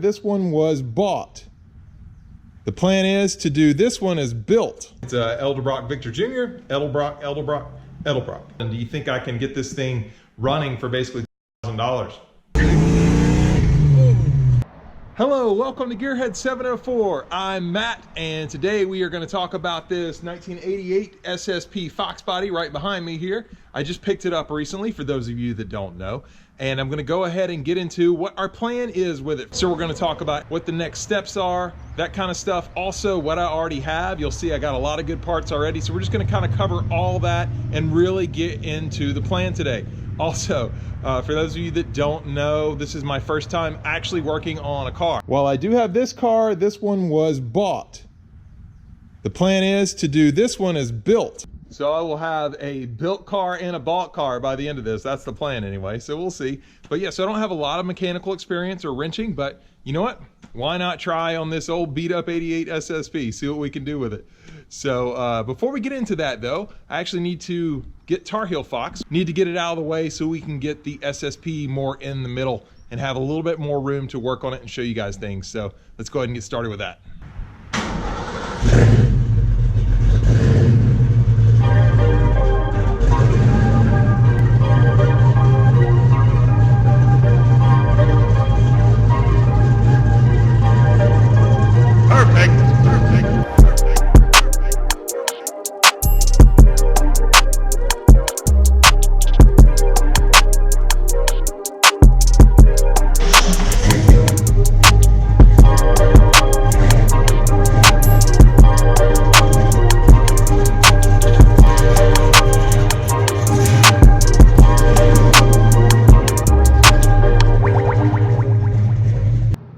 this one was bought. The plan is to do this one as built. It's a Edelbrock Victor Jr., Edelbrock. And do you think I can get this thing running for basically $1,000? Hello, welcome to Gearhead 704. I'm Matt, and today we are going to talk about this 1988 SSP Foxbody right behind me here. I just picked it up recently, for those of you that don't know, and I'm going to go ahead and get into what our plan is with it. So we're going to talk about what the next steps are, that kind of stuff. Also, what I already have. You'll see I got a lot of good parts already, so we're just going to kind of cover all that and really get into the plan today. Also, for those of you that don't know, this is my first time actually working on a car. While I do have this car, this one was bought. The plan is to do this one as built. So I will have a built car and a bought car by the end of this. That's the plan anyway, so we'll see. But yeah, so I don't have a lot of mechanical experience or wrenching, but you know what? Why not try on this old beat up 88 SSP, see what we can do with it. So before we get into that though, I actually need to get Tar Heel Fox. Need to get it out of the way so we can get the SSP more in the middle and have a little bit more room to work on it and show you guys things. So let's go ahead and get started with that.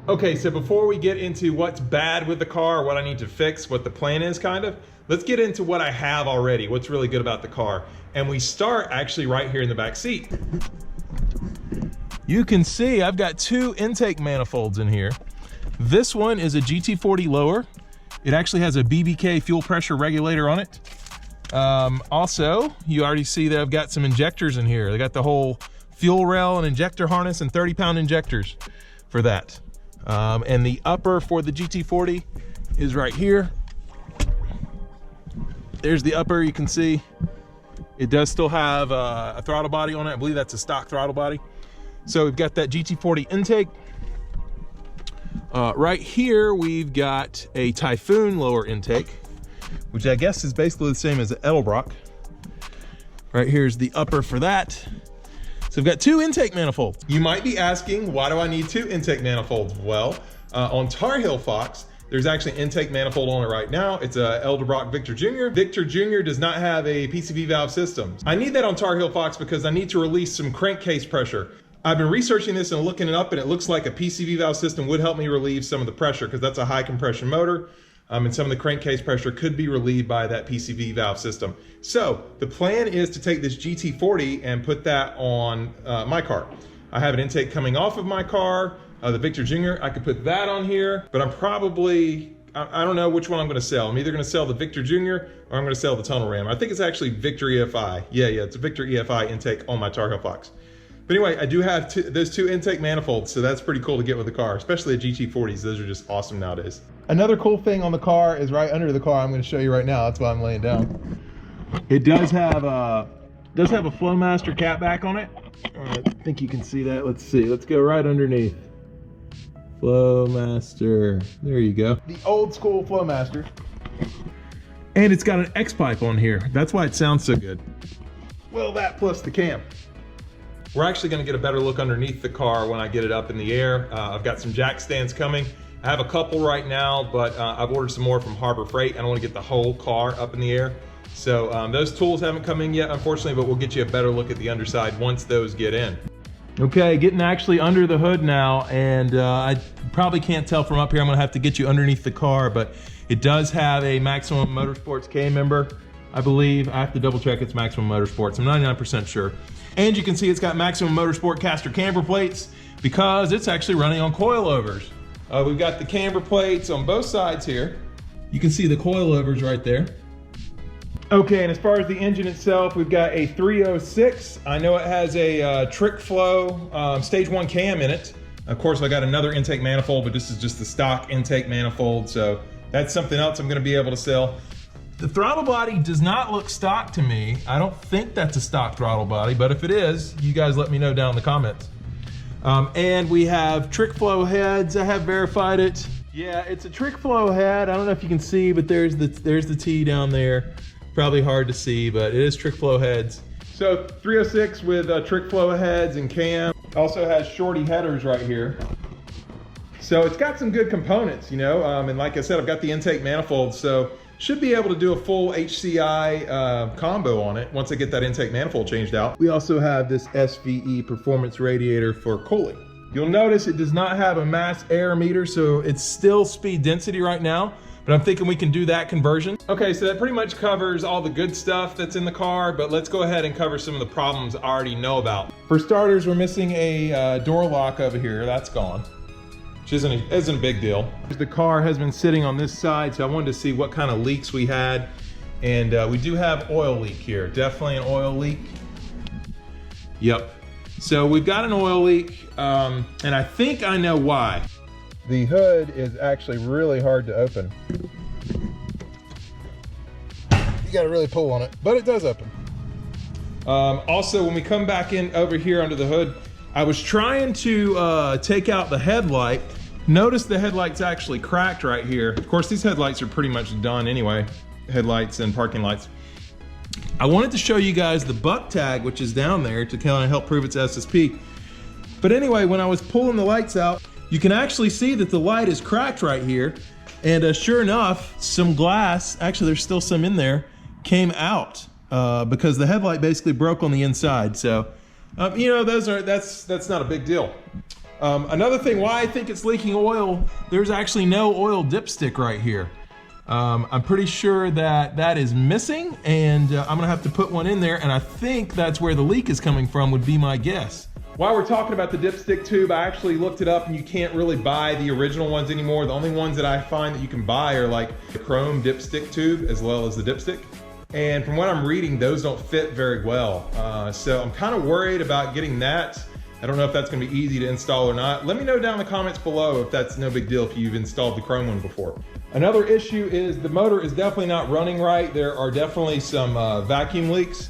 Okay, so before we get into what's bad with the car, what I need to fix, what the plan is kind of, let's get into what I have already, what's really good about the car. And we start actually right here in the back seat. You can see I've got two intake manifolds in here. This one is a GT40 lower. It actually has a BBK fuel pressure regulator on it. Also, you already see that I've got some injectors in here. They got the whole fuel rail and injector harness and 30-pound injectors for that. And the upper for the GT40 is right here. There's the upper, you can see. It does still have a throttle body on it. I believe that's a stock throttle body. So we've got that GT40 intake. Right here, we've got a Typhoon lower intake, which I guess is basically the same as the Edelbrock. Right here's the upper for that. So we've got two intake manifolds. You might be asking, why do I need two intake manifolds? Well, on Tar Heel Fox, there's actually an intake manifold on it right now. It's a Edelbrock Victor Jr. Victor Jr. does not have a PCV valve system. I need that on Tar Heel Fox because I need to release some crankcase pressure. I've been researching this and looking it up, and it looks like a PCV valve system would help me relieve some of the pressure because that's a high compression motor. And some of the crankcase pressure could be relieved by that PCV valve system. So the plan is to take this GT40 and put that on my car. I have an intake coming off of my car, the Victor Jr. I could put that on here, but I'm probably, I don't know which one I'm gonna sell. I'm either gonna sell the Victor Jr. or I'm gonna sell the tunnel ram. I think it's actually Victor EFI. Yeah, it's a Victor EFI intake on my Tar Heel Fox. But anyway, I do have those two intake manifolds, so that's pretty cool to get with the car, especially the GT40s. Those are just awesome nowadays. Another cool thing on the car is right under the car. I'm going to show you right now. That's why I'm laying down. It does have a Flowmaster cap back on it. I think you can see that. Let's see. Let's go right underneath. Flowmaster. There you go. The old school Flowmaster. And it's got an X pipe on here. That's why it sounds so good. Well, that plus the cam. We're actually going to get a better look underneath the car when I get it up in the air. I've got some jack stands coming. I have a couple right now, but I've ordered some more from Harbor Freight. I don't want to get the whole car up in the air. So those tools haven't come in yet, unfortunately, but we'll get you a better look at the underside once those get in. Okay, getting actually under the hood now, and I probably can't tell from up here. I'm going to have to get you underneath the car, but it does have a Maximum Motorsports K member, I believe. I have to double check it's Maximum Motorsports. I'm 99% sure. And you can see it's got Maximum Motorsport caster camber plates because it's actually running on coilovers. We've got the camber plates on both sides here. You can see the coilovers right there. Okay, and as far as the engine itself, we've got a 306. I know it has a trick flow stage 1 cam in it. Of course, I got another intake manifold, but this is just the stock intake manifold, so that's something else I'm gonna be able to sell. The throttle body does not look stock to me. I don't think that's a stock throttle body, but if it is, you guys let me know down in the comments. And we have trick flow heads. I have verified it. Yeah, it's a trick flow head. I don't know if you can see, but there's the T down there. Probably hard to see, but it is trick flow heads. So 306 with trick flow heads and cam. Also has shorty headers right here. So it's got some good components, you know, and like I said, I've got the intake manifold, so should be able to do a full HCI combo on it once I get that intake manifold changed out. We also have this SVE performance radiator for cooling. You'll notice it does not have a mass air meter, so it's still speed density right now, but I'm thinking we can do that conversion. Okay, so that pretty much covers all the good stuff that's in the car, but let's go ahead and cover some of the problems I already know about. For starters, we're missing a door lock over here. That's gone, which isn't a big deal. The car has been sitting on this side, so I wanted to see what kind of leaks we had. And we do have oil leak here, definitely an oil leak. Yep, so we've got an oil leak, and I think I know why. The hood is actually really hard to open. You gotta really pull on it, but it does open. Also, when we come back in over here under the hood, I was trying to take out the headlight. Notice the headlight's actually cracked right here. Of course, these headlights are pretty much done anyway. Headlights and parking lights. I wanted to show you guys the buck tag, which is down there to kind of help prove it's SSP. But anyway, when I was pulling the lights out, you can actually see that the light is cracked right here. And sure enough, some glass, actually there's still some in there, came out because the headlight basically broke on the inside. So, you know, that's not a big deal. Another thing why I think it's leaking oil, there's actually no oil dipstick right here. I'm pretty sure that is missing, and I'm gonna have to put one in there, and I think that's where the leak is coming from, would be my guess. While we're talking about the dipstick tube, I actually looked it up, and you can't really buy the original ones anymore. The only ones that I find that you can buy are like the chrome dipstick tube as well as the dipstick. And from what I'm reading, those don't fit very well. So I'm kind of worried about getting that. I don't know if that's gonna be easy to install or not. Let me know down in the comments below if that's no big deal if you've installed the chrome one before. Another issue is the motor is definitely not running right. There are definitely some vacuum leaks.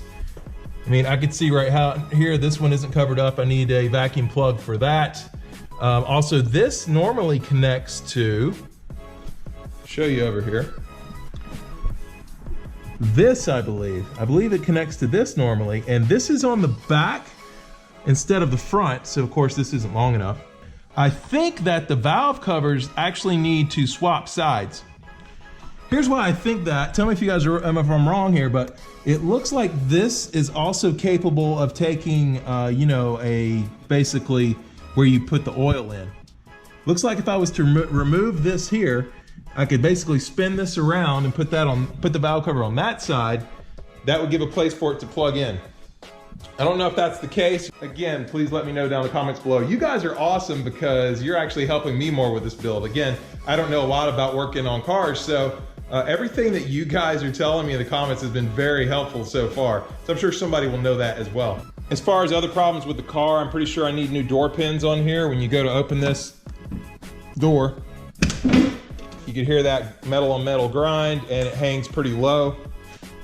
I mean, I could see right here, this one isn't covered up. I need a vacuum plug for that. Also, this normally connects to, show you over here. This, I believe it connects to this normally, and this is on the back instead of the front, so of course this isn't long enough. I think that the valve covers actually need to swap sides. Here's why I think that. Tell me if you guys are, if I'm wrong here, but it looks like this is also capable of taking, you know, basically where you put the oil in. Looks like if I was to remove this here, I could basically spin this around and put the valve cover on that side. That would give a place for it to plug in. I don't know if that's the case. Again, please let me know down in the comments below. You guys are awesome because you're actually helping me more with this build. Again, I don't know a lot about working on cars, so everything that you guys are telling me in the comments has been very helpful so far. So I'm sure somebody will know that as well. As far as other problems with the car, I'm pretty sure I need new door pins on here. When you go to open this door, you can hear that metal on metal grind, and it hangs pretty low.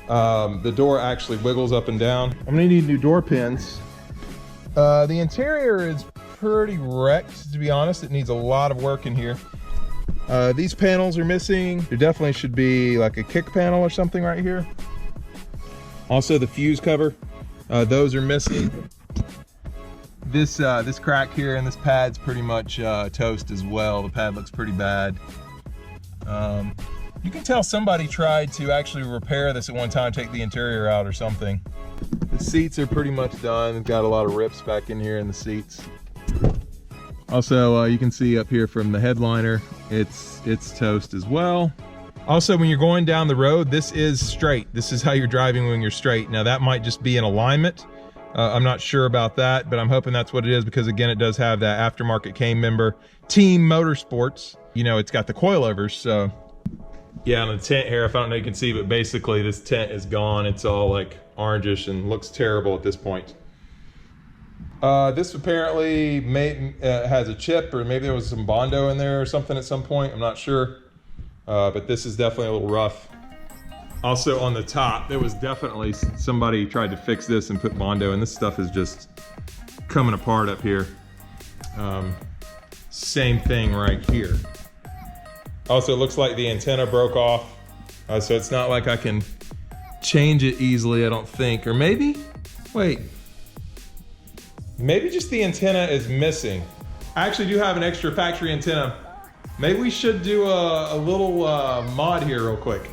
The door actually wiggles up and down. I'm gonna need new door pins. The interior is pretty wrecked, to be honest. It needs a lot of work in here. These panels are missing. There definitely should be like a kick panel or something right here. Also the fuse cover, those are missing. This crack here and this pad's pretty much toast as well. The pad looks pretty bad. You can tell somebody tried to actually repair this at one time, take the interior out or something. The seats are pretty much done. It's got a lot of rips back in here in the seats. Also, you can see up here from the headliner, it's toast as well. Also, when you're going down the road, this is straight. This is how you're driving when you're straight. Now that might just be an alignment. I'm not sure about that, but I'm hoping that's what it is because again, it does have that aftermarket K member, Team Motorsports. You know, it's got the coilovers, so. Yeah, on the tent here, I don't know if you can see, but basically this tent is gone. It's all like orangish and looks terrible at this point. This apparently has a chip, or maybe there was some Bondo in there or something at some point. I'm not sure. But this is definitely a little rough. Also on the top, there was definitely somebody tried to fix this and put Bondo, and this stuff is just coming apart up here. Same thing right here. Also, it looks like the antenna broke off. So it's not like I can change it easily, I don't think. Or maybe, wait. Maybe just the antenna is missing. I actually do have an extra factory antenna. Maybe we should do a little mod here real quick.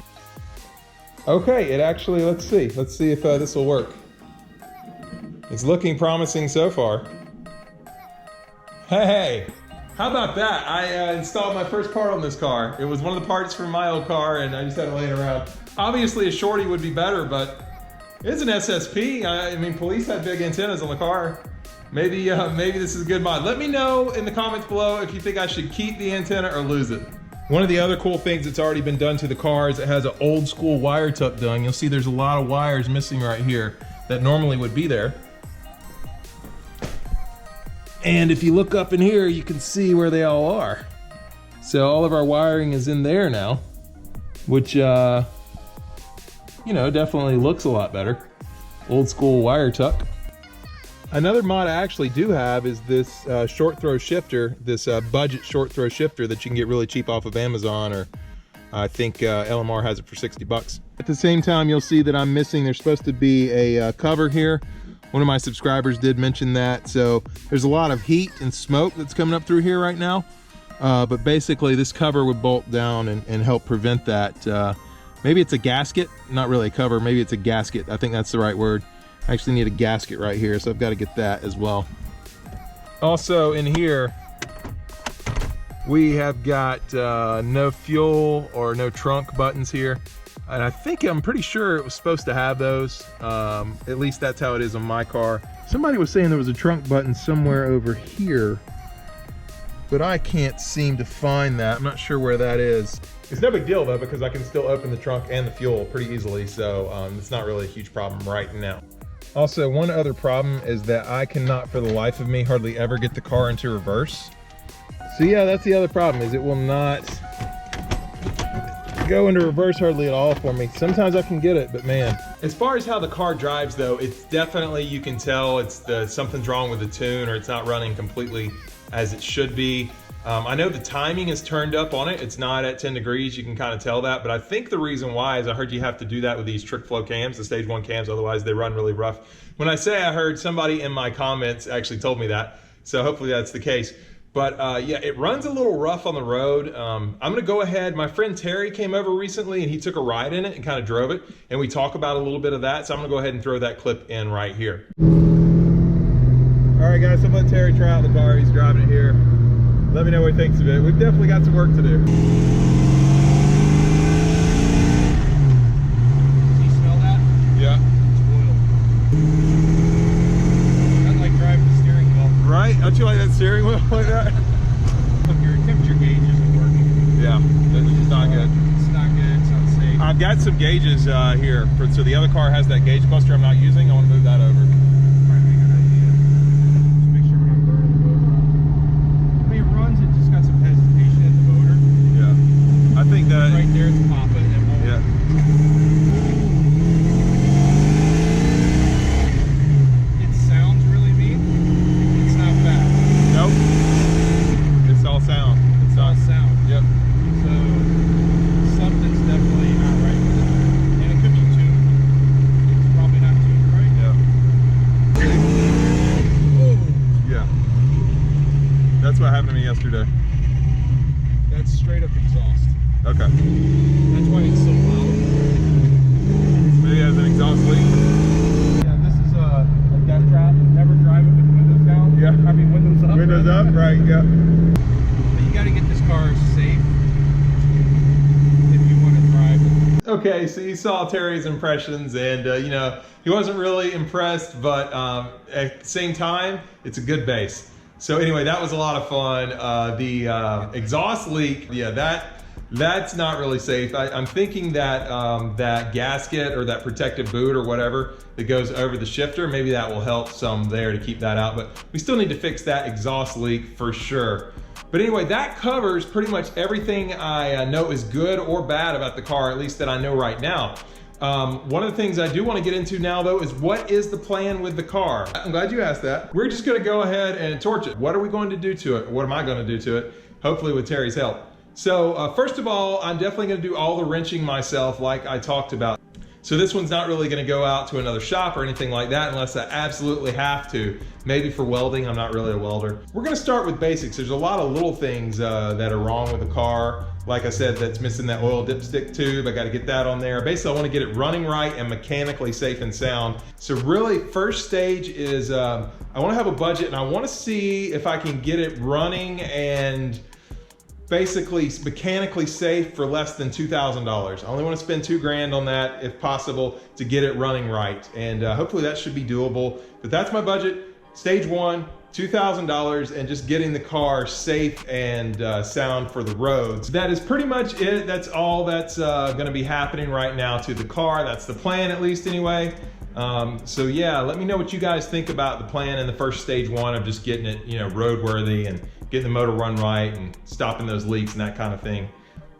Okay, it actually, let's see if this will work. It's looking promising so far. Hey, how about that? I installed my first part on this car. It was one of the parts from my old car, and I just had it laying around. Obviously a shorty would be better, but it's an SSP. I mean, police have big antennas on the car. Maybe this is a good mod. Let me know in the comments below if you think I should keep the antenna or lose it. One of the other cool things that's already been done to the car is it has an old school wire tuck done. You'll see there's a lot of wires missing right here that normally would be there. And if you look up in here, you can see where they all are. So all of our wiring is in there now, which, you know, definitely looks a lot better. Old school wire tuck. Another mod I actually do have is this short throw shifter, this budget short throw shifter that you can get really cheap off of Amazon, or I think LMR has it for 60 bucks. At the same time, you'll see that I'm missing, there's supposed to be a cover here. One of my subscribers did mention that, so there's a lot of heat and smoke that's coming up through here right now. But basically this cover would bolt down and help prevent that. Maybe it's a gasket, not really a cover, maybe it's a gasket. I think that's the right word. I actually need a gasket right here, so I've got to get that as well. Also in here, we have got no fuel or no trunk buttons here. And I think, I'm pretty sure it was supposed to have those. At least that's how it is on my car. Somebody was saying there was a trunk button somewhere over here, but I can't seem to find that. I'm not sure where that is. It's no big deal though, because I can still open the trunk and the fuel pretty easily, so it's not really a huge problem right now. Also, one other problem is that I cannot for the life of me hardly ever get the car into reverse. So yeah, that's the other problem, is it will not go into reverse hardly at all for me. Sometimes I can get it, but man. As far as how the car drives though, it's definitely, you can tell something's wrong with the tune, or it's not running completely as it should be. I know the timing is turned up on it. It's not at 10 degrees, you can kind of tell that, but I think the reason why is I heard you have to do that with these trick flow cams, the stage 1 cams, otherwise they run really rough. When I say I heard, somebody in my comments actually told me that, so hopefully that's the case. But yeah, it runs a little rough on the road. I'm gonna go ahead, my friend Terry came over recently and he took a ride in it and kind of drove it, and we talk about a little bit of that, so I'm gonna go ahead and throw that clip in right here. All right guys, so I'm gonna let Terry try out the car, he's driving it here. Let me know what he thinks of it. We've definitely got some work to do. Does he smell that? Yeah. It's oil. Not like driving the steering wheel. Right? Don't you like that steering wheel like that? Look, your temperature gauge isn't working. Yeah, it's not good. It's not good, it's not safe. I've got some gauges here. So the other car has that gauge cluster I'm not using. I want to move that over. Probably a good idea. Just make sure we're not burning the motor out. I mean, it runs, it just got some hesitation in the motor. Yeah. I think that... Right there, it's popping. It won't. Yeah. It sounds really mean. It's not bad. Nope. It's all sound. It's all sound. Yep. So something's definitely not right with it. And it could be tuned. It's probably not tuned right. Yeah. Yeah. That's what happened to me yesterday. That's straight up exhaust. Okay. That's why it's so loud. Maybe it has an exhaust leak. Yeah, this is a death trap. Never drive it with the windows down. Yeah. I mean, windows up. Windows up, right, yeah. But you got to get this car safe if you want to drive it. Okay, so you saw Terry's impressions, and you know, he wasn't really impressed, but at the same time, it's a good base. So anyway, that was a lot of fun. The exhaust leak, yeah, That's not really safe. I'm thinking that that gasket or that protective boot or whatever that goes over the shifter, maybe that will help some there to keep that out, but we still need to fix that exhaust leak for sure. But anyway, that covers pretty much everything I know is good or bad about the car, at least that I know right now. One of the things I do want to get into now though is what is the plan with the car? I'm glad you asked that. We're just gonna go ahead and torch it. What are we going to do to it? What am I gonna do to it? Hopefully with Terry's help. So first of all, I'm definitely gonna do all the wrenching myself like I talked about. So this one's not really gonna go out to another shop or anything like that unless I absolutely have to. Maybe for welding, I'm not really a welder. We're gonna start with basics. There's a lot of little things that are wrong with the car. Like I said, that's missing that oil dipstick tube. I gotta get that on there. Basically, I wanna get it running right and mechanically safe and sound. So really, first stage is, I wanna have a budget and I wanna see if I can get it running and basically mechanically safe for less than $2,000. I only want to spend $2,000 on that if possible to get it running right. And hopefully that should be doable. But that's my budget. Stage one, $2,000 and just getting the car safe and sound for the roads. That is pretty much it. That's all that's gonna be happening right now to the car. That's the plan, at least anyway. So yeah, let me know what you guys think about the plan in the first stage one of just getting it, roadworthy and getting the motor run right and stopping those leaks and that kind of thing.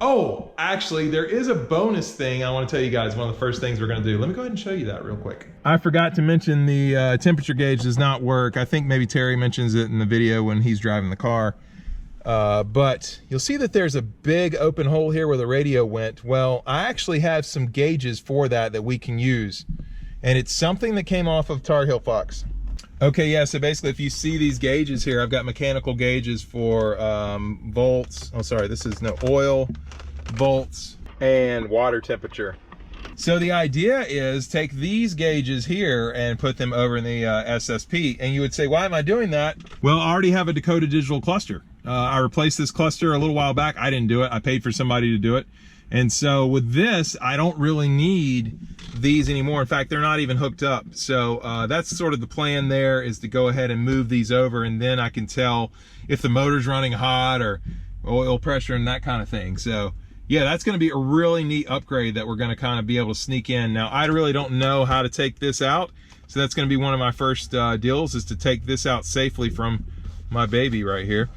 Oh, actually, there is a bonus thing I want to tell you guys. One of the first things we're going to do. Let me go ahead and show you that real quick. I forgot to mention the temperature gauge does not work. I think maybe Terry mentions it in the video when he's driving the car. But you'll see that there's a big open hole here where the radio went. Well, I actually have some gauges for that we can use. And it's something that came off of Tar Heel Fox. Okay, yeah, so basically if you see these gauges here, I've got mechanical gauges for volts. Oh, sorry, this is no oil, volts, and water temperature. So the idea is take these gauges here and put them over in the SSP. And you would say, why am I doing that? Well, I already have a Dakota digital cluster. I replaced this cluster a little while back. I didn't do it. I paid for somebody to do it. And so with this, I don't really need these anymore. In fact, they're not even hooked up. So that's sort of the plan there, is to go ahead and move these over, and then I can tell if the motor's running hot or oil pressure and that kind of thing. So yeah, that's gonna be a really neat upgrade that we're gonna kind of be able to sneak in. Now, I really don't know how to take this out. So that's gonna be one of my first deals, is to take this out safely from my baby right here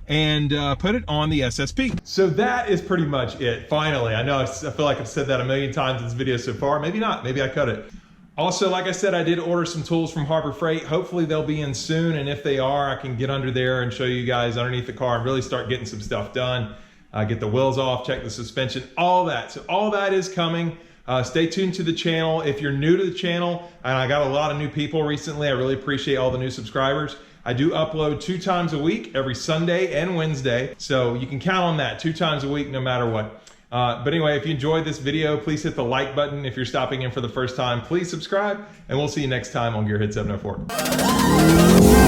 and put it on the SSP. So that is pretty much it, finally. I know I feel like I've said that a million times in this video so far. Maybe not, maybe I cut it. Also, like I said, I did order some tools from Harbor Freight. Hopefully they'll be in soon, and if they are, I can get under there and show you guys underneath the car and really start getting some stuff done. Get the wheels off, check the suspension, all that. So all that is coming. Stay tuned to the channel. If you're new to the channel, and I got a lot of new people recently, I really appreciate all the new subscribers. I do upload 2 times a week, every Sunday and Wednesday. So you can count on that, 2 times a week, no matter what. But anyway, if you enjoyed this video, please hit the like button. If you're stopping in for the first time, please subscribe, and we'll see you next time on Gearhead 704.